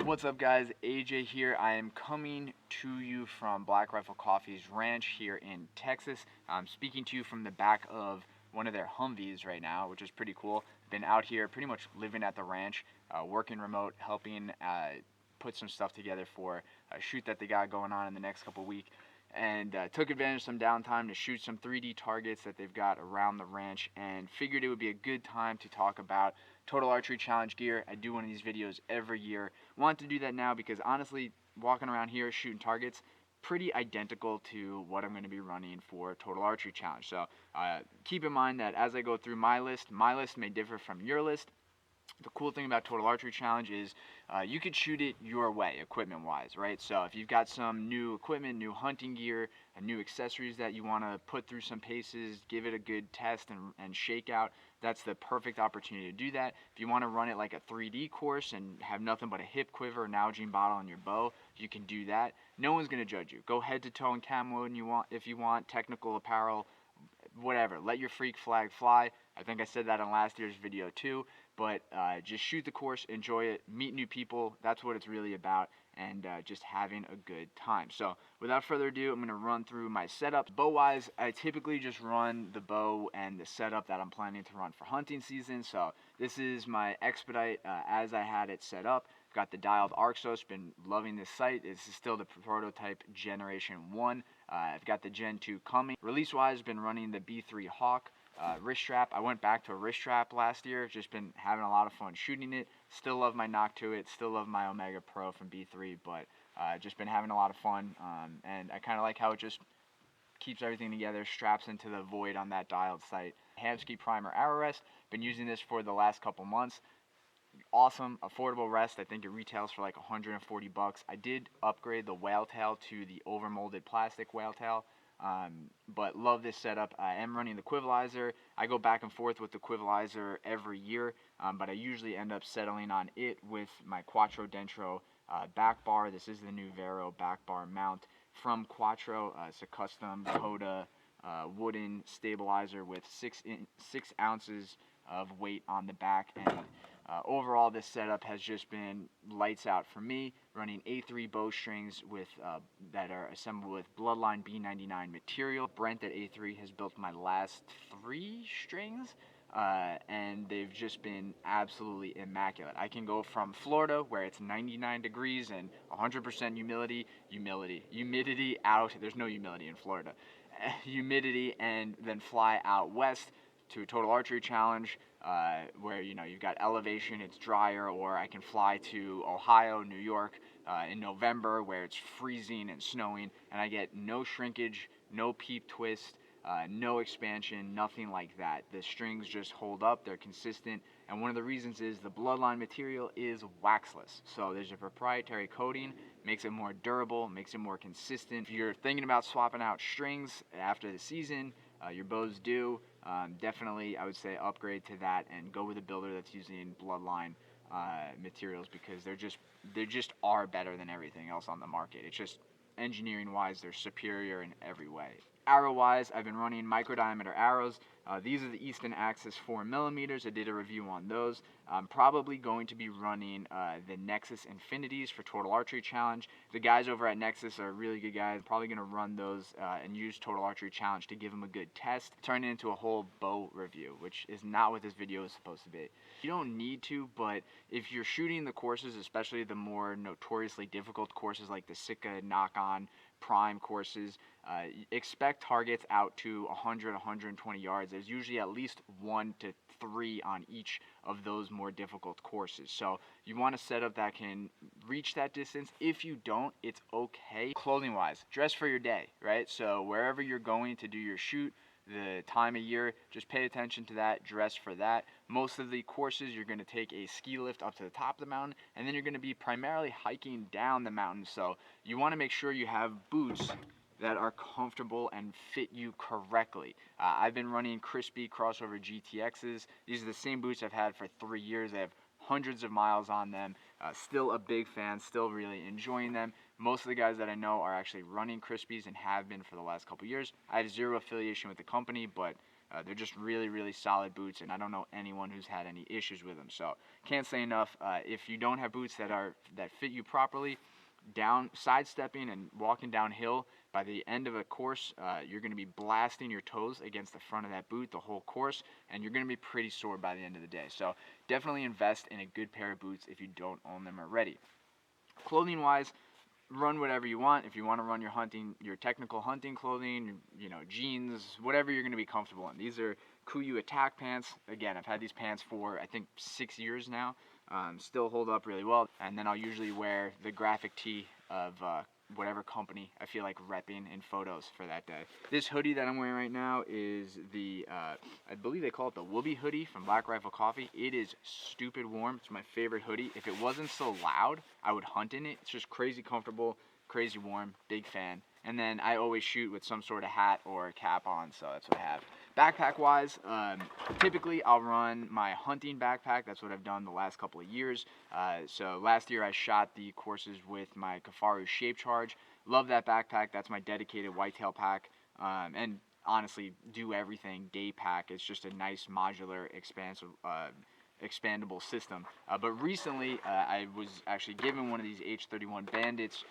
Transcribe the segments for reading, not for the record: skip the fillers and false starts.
What's up, guys? AJ here. I am coming to you from Black Rifle Coffee's ranch here in Texas. I'm speaking to you from the back of one of their Humvees right now, which is pretty cool. Been out here pretty much living at the ranch, working remote, helping put some stuff together for a shoot that they got going on in the next couple weeks. And took advantage of some downtime to shoot some 3D targets that they've got around the ranch, and figured it would be a good time to talk about Total Archery Challenge gear. I do one of these videos every year. Want to do that now because honestly, walking around here shooting targets, pretty identical to what I'm going to be running for Total Archery Challenge. So keep in mind that as I go through my list may differ from your list. The cool thing about Total Archery Challenge is you could shoot it your way, equipment-wise, right? So if you've got some new equipment, new hunting gear, new accessories that you want to put through some paces, give it a good test and shake out, that's the perfect opportunity to do that. If you want to run it like a 3D course and have nothing but a hip quiver, an Nalgene bottle, and your bow, you can do that. No one's going to judge you. Go head to toe in camo if you want, technical apparel, whatever. Let your freak flag fly. I think I said that in last year's video too. But just shoot the course, enjoy it, meet new people. That's what it's really about, and just having a good time. So without further ado, I'm going to run through my setup. Bow-wise, I typically just run the bow and the setup that I'm planning to run for hunting season. So this is my Expedite as I had it set up. I've got the dialed Arxos, been loving this sight. This is still the prototype Generation 1. I've got the Gen 2 coming. Release-wise, been running the B3 Hawk. Wrist strap. I went back to a wrist strap last year. Just been having a lot of fun shooting it. Still love my Nock to it. Still love my Omega Pro from B3, but just been having a lot of fun. And I kind of like how it just keeps everything together, straps into the void on that dialed sight. Hamsky Primer Arrow Rest. Been using this for the last couple months. Awesome, affordable rest. I think it retails for like 140 bucks. I did upgrade the whale tail to the overmolded plastic whale tail. But love this setup. I am running the Quivalizer. I go back and forth with the Quivalizer every year, but I usually end up settling on it with my Quattro Dentro back bar. This is the new Vero back bar mount from Quattro. It's a custom Coda wooden stabilizer with 6 ounces of weight on the back, and overall this setup has just been lights out for me, running A3 bowstrings with that are assembled with Bloodline B99 material. Brent at A3 has built my last 3 strings, and they've just been absolutely immaculate. I can go from Florida, where it's 99 degrees and 100% humidity out. There's no humidity in Florida. Humidity, and then fly out west to a Total Archery Challenge where you've got elevation, it's drier, or I can fly to Ohio, New York in November where it's freezing and snowing, and I get no shrinkage, no peep twist, no expansion, nothing like that. The strings just hold up, they're consistent, and one of the reasons is the Bloodline material is waxless. So there's a proprietary coating, makes it more durable, makes it more consistent. If you're thinking about swapping out strings after the season, your bows do, definitely I would say upgrade to that and go with a builder that's using Bloodline materials, because they just are better than everything else on the market. It's just engineering wise, they're superior in every way. Arrow wise, I've been running micro diameter arrows. These are the Easton Axis 4mm. I did a review on those. I'm probably going to be running the Nexus Infinities for Total Archery Challenge. The guys over at Nexus are really good guys. Probably going to run those and use Total Archery Challenge to give them a good test. Turn it into a whole bow review, which is not what this video is supposed to be. You don't need to, but if you're shooting the courses, especially the more notoriously difficult courses like the Sitka knock-on prime courses, expect targets out to 100, 120 yards. There's usually at least 1 to 3 on each of those more difficult courses. So you want to set up that can reach that distance. If you don't, it's okay. Clothing wise, dress for your day, right? So wherever you're going to do your shoot, the time of year, just pay attention to that, dress for that. Most of the courses, you're going to take a ski lift up to the top of the mountain, and then you're going to be primarily hiking down the mountain. So you want to make sure you have boots that are comfortable and fit you correctly. I've been running Crispy Crossover GTXs. These are the same boots I've had for 3 years. They have hundreds of miles on them. Still a big fan, still really enjoying them. Most of the guys that I know are actually running Crispies and have been for the last couple years. I have zero affiliation with the company, but They're just really, really solid boots, and I don't know anyone who's had any issues with them. So can't say enough. If you don't have boots that fit you properly, sidestepping and walking downhill, by the end of a course, you're going to be blasting your toes against the front of that boot the whole course, and you're going to be pretty sore by the end of the day. So definitely invest in a good pair of boots if you don't own them already. Clothing wise, run whatever you want. If you want to run your technical hunting clothing, jeans, whatever you're going to be comfortable in. These are Kuiu attack pants. Again, I've had these pants for I think 6 years now. Still hold up really well. And then I'll usually wear the graphic tee of whatever company I feel like repping in photos for that day. This hoodie that I'm wearing right now is the, I believe they call it the Whoopee hoodie from Black Rifle Coffee. It is stupid warm. It's my favorite hoodie. If it wasn't so loud, I would hunt in it. It's just crazy comfortable, crazy warm, big fan. And then I always shoot with some sort of hat or cap on, so that's what I have. Backpack wise, typically I'll run my hunting backpack. That's what I've done the last couple of years. So last year I shot the courses with my Kafaru Shape Charge. Love that backpack. That's my dedicated whitetail pack. And honestly, do everything day pack. It's just a nice modular, expandable system. But recently I was actually given one of these H31 Bandits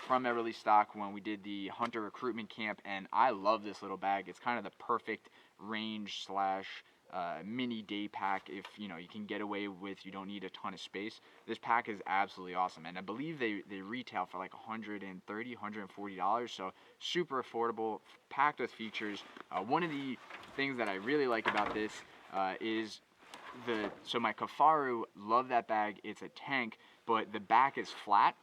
from Eberlestock when we did the hunter recruitment camp, and I love this little bag. It's kind of the perfect range slash mini day pack if you can get away with, you don't need a ton of space. This pack is absolutely awesome, and I believe they retail for like $130, $140, so super affordable, packed with features. One of the things that I really like about this is so my Kafaru, love that bag. It's a tank, but the back is flat,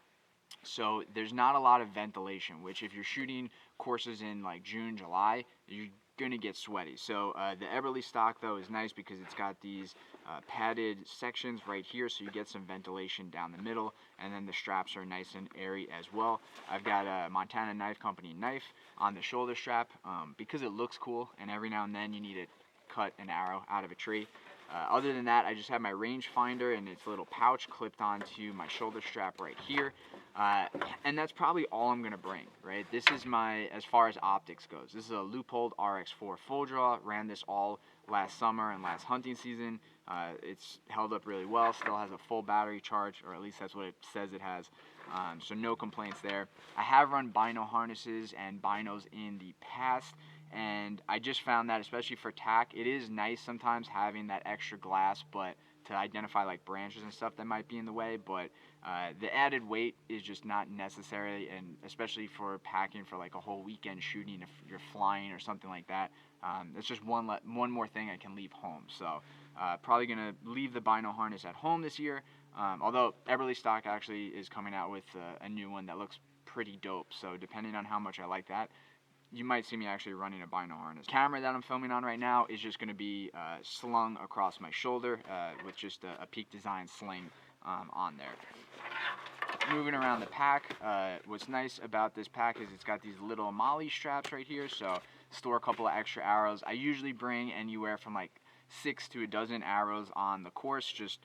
so there's not a lot of ventilation, which if you're shooting courses in like June, July, you're gonna get sweaty. So the Eberlestock though is nice because it's got these padded sections right here, so you get some ventilation down the middle, and then the straps are nice and airy as well. I've got a Montana Knife Company knife on the shoulder strap because it looks cool, and every now and then you need to cut an arrow out of a tree. Other than that, I just have my range finder and its little pouch clipped onto my shoulder strap right here. And that's probably all I'm going to bring, right? This is as far as optics goes, this is a Leupold RX4 full draw. Ran this all last summer and last hunting season. It's held up really well, still has a full battery charge, or at least that's what it says it has. So no complaints there. I have run bino harnesses and binos in the past, and I just found that, especially for tack, it is nice sometimes having that extra glass, but to identify like branches and stuff that might be in the way. But the added weight is just not necessary, and especially for packing for like a whole weekend shooting, if you're flying or something like that, it's just one more thing I can leave home. So probably gonna leave the bino harness at home this year. Although Eberlestock actually is coming out with a new one that looks pretty dope. So depending on how much I like that, you might see me actually running a bino harness. The camera that I'm filming on right now is just going to be slung across my shoulder with just a Peak Design sling on there. Moving around the pack, what's nice about this pack is it's got these little molly straps right here, so store a couple of extra arrows. I usually bring anywhere from like 6 to a dozen arrows on the course, just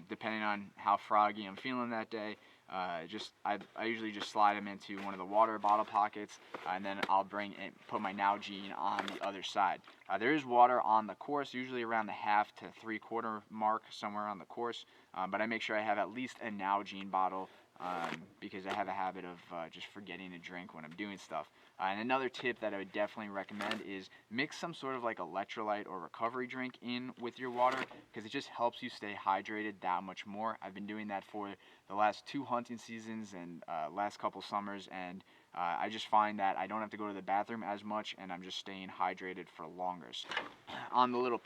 depending on how froggy I'm feeling that day. I usually just slide them into one of the water bottle pockets, and then I'll put my Nalgene on the other side. There is water on the course, usually around the 1/2 to 3/4 mark, somewhere on the course, but I make sure I have at least a Nalgene bottle because I have a habit of just forgetting to drink when I'm doing stuff. And another tip that I would definitely recommend is mix some sort of like electrolyte or recovery drink in with your water, because it just helps you stay hydrated that much more. I've been doing that for the last 2 hunting seasons and last couple summers, and I just find that I don't have to go to the bathroom as much, and I'm just staying hydrated for longer. So, on the little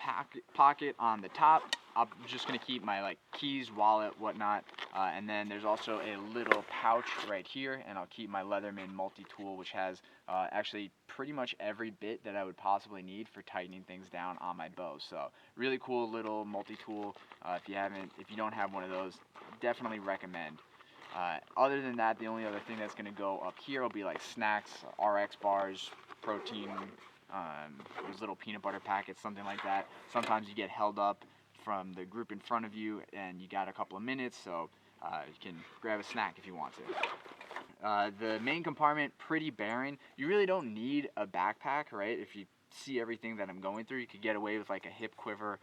pocket on the top, I'm just going to keep my like keys, wallet, whatnot, and then there's also a little pouch right here, and I'll keep my Leatherman multi-tool, which has actually pretty much every bit that I would possibly need for tightening things down on my bow. So really cool little multi-tool. If you don't have one of those, definitely recommend. Other than that, the only other thing that's going to go up here will be like snacks, RX bars, protein, those little peanut butter packets, something like that. Sometimes you get held up from the group in front of you and you got a couple of minutes, so you can grab a snack if you want to. The main compartment, pretty barren. You really don't need a backpack, right? If you see everything that I'm going through. You could get away with like a hip quiver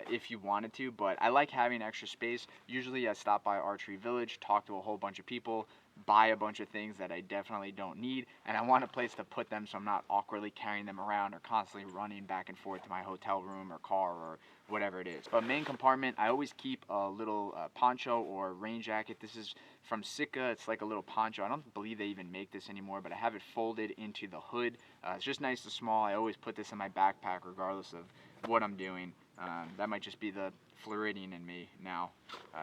if you wanted to, but I like having extra space. Usually I stop by Archery Village, talk to a whole bunch of people, buy a bunch of things that I definitely don't need, and I want a place to put them so I'm not awkwardly carrying them around or constantly running back and forth to my hotel room or car or whatever it is. But main compartment, I always keep a little poncho or rain jacket. This is from Sitka. It's like a little poncho. I don't believe they even make this anymore, but I have it folded into the hood. It's just nice and small. I always put this in my backpack regardless of what I'm doing. That might just be the Floridian in me now.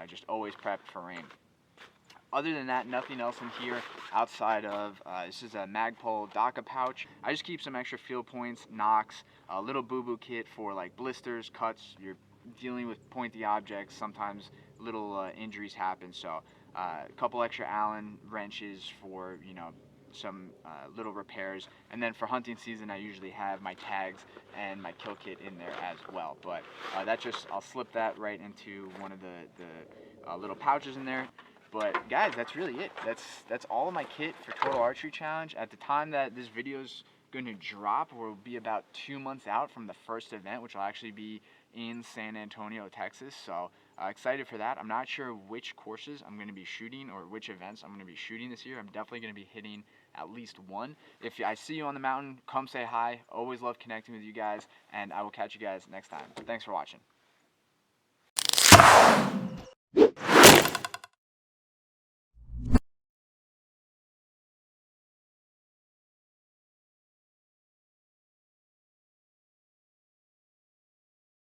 Just always prepped for rain. Other than that, nothing else in here outside of, this is a Magpul DACA pouch. I just keep some extra field points, knocks, a little boo-boo kit for like blisters, cuts. You're dealing with pointy objects, sometimes little injuries happen, so a couple extra Allen wrenches for, you know, some little repairs. And then for hunting season, I usually have my tags and my kill kit in there as well. But I'll slip that right into one of the little pouches in there. But guys, that's really it. That's all of my kit for Total Archery Challenge. At the time that this video is going to drop, we'll be about 2 months out from the first event, which will actually be in San Antonio, Texas. So excited for that. I'm not sure which courses I'm going to be shooting or which events I'm going to be shooting this year. I'm definitely going to be hitting at least one. If I see you on the mountain, come say hi. Always love connecting with you guys, and I will catch you guys next time. Thanks for watching.